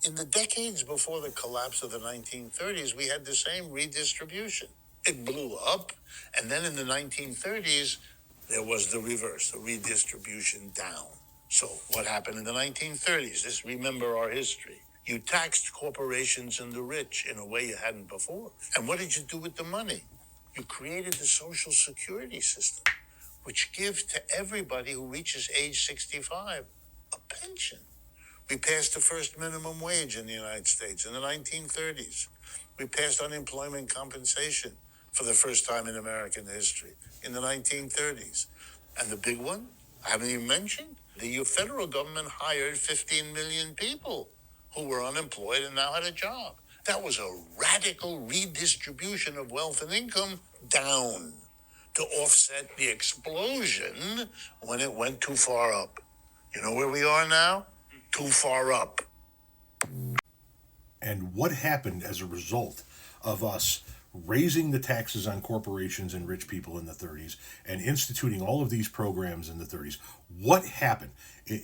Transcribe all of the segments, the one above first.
In the decades before the collapse of the 1930s, we had the same redistribution. It blew up, and then in the 1930s, there was the reverse, the redistribution down. So what happened in the 1930s? Just remember our history. You taxed corporations and the rich in a way you hadn't before. And what did you do with the money? You created the Social Security system, which gives to everybody who reaches age 65 a pension. We passed the first minimum wage in the United States in the 1930s. We passed unemployment compensation for the first time in American history in the 1930s. And the big one, I haven't even mentioned, the federal government hired 15 million people who were unemployed and now had a job. That was a radical redistribution of wealth and income down to offset the explosion when it went too far up. You know where we are now? Too far up. And what happened as a result of us raising the taxes on corporations and rich people in the 30s and instituting all of these programs in the 30s? What happened?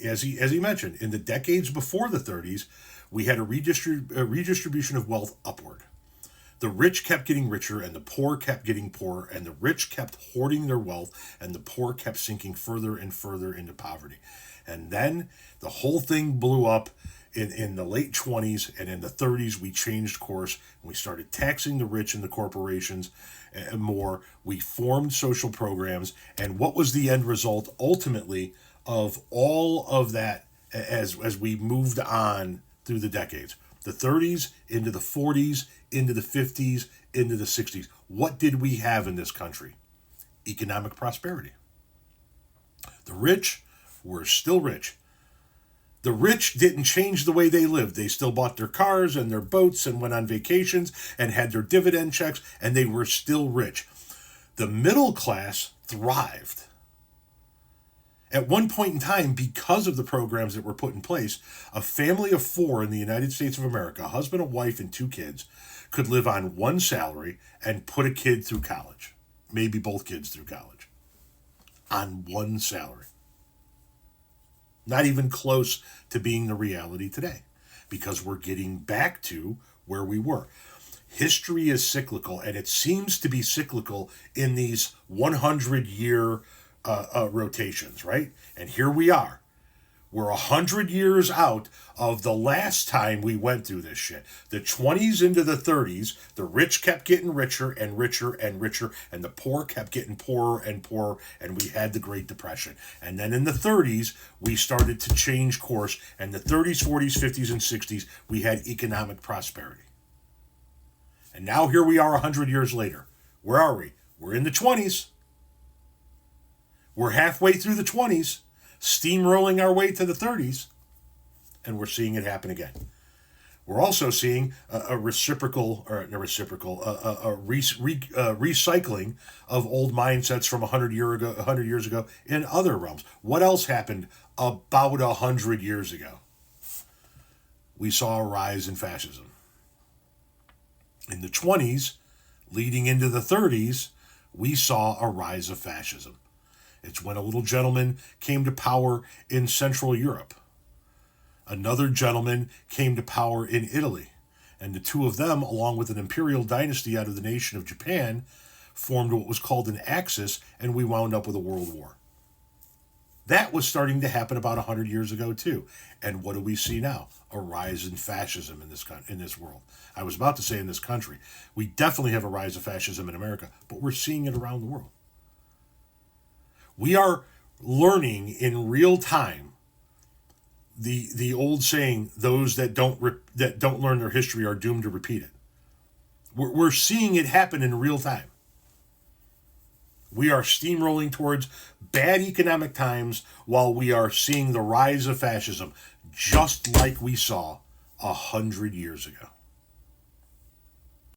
As he mentioned, in the decades before the 30s, we had a redistribution of wealth upward. The rich kept getting richer and the poor kept getting poorer, and the rich kept hoarding their wealth and the poor kept sinking further and further into poverty. And then the whole thing blew up in the late 20s, and in the 30s we changed course and we started taxing the rich and the corporations more. We formed social programs, and what was the end result ultimately of all of that as we moved on through the decades? The 30s into the 40s, into the 50s, into the 60s. What did we have in this country? Economic prosperity. The rich were still rich. The rich didn't change the way they lived. They still bought their cars and their boats and went on vacations and had their dividend checks, and they were still rich. The middle class thrived. At one point in time, because of the programs that were put in place, a family of 4 in the United States of America, a husband, a wife, and 2 kids, could live on one salary and put a kid through college. Maybe both kids through college. On one salary. Not even close to being the reality today, because we're getting back to where we were. History is cyclical, and it seems to be cyclical in these 100-year rotations, right? And here we are. We're 100 years out of the last time we went through this shit. The 20s into the 30s, the rich kept getting richer and richer and richer, and the poor kept getting poorer and poorer, and we had the Great Depression. And then in the 30s, we started to change course, and the 30s, 40s, 50s, and 60s, we had economic prosperity. And now here we are 100 years later. Where are we? We're in the 20s. We're halfway through the 20s. Steamrolling our way to the 30s, and we're seeing it happen again. We're also seeing a recycling of old mindsets from 100 years ago in other realms. What else happened about 100 years ago? We saw a rise in fascism. In the 20s, leading into the 30s, we saw a rise of fascism. It's when a little gentleman came to power in Central Europe. Another gentleman came to power in Italy. And the two of them, along with an imperial dynasty out of the nation of Japan, formed what was called an axis, and we wound up with a world war. That was starting to happen about 100 years ago, too. And what do we see now? A rise in fascism in this world. I was about to say in this country. We definitely have a rise of fascism in America, but we're seeing it around the world. We are learning in real time the old saying, those that don't learn their history are doomed to repeat it. We're seeing it happen in real time. We are steamrolling towards bad economic times while we are seeing the rise of fascism, just like we saw 100 years ago.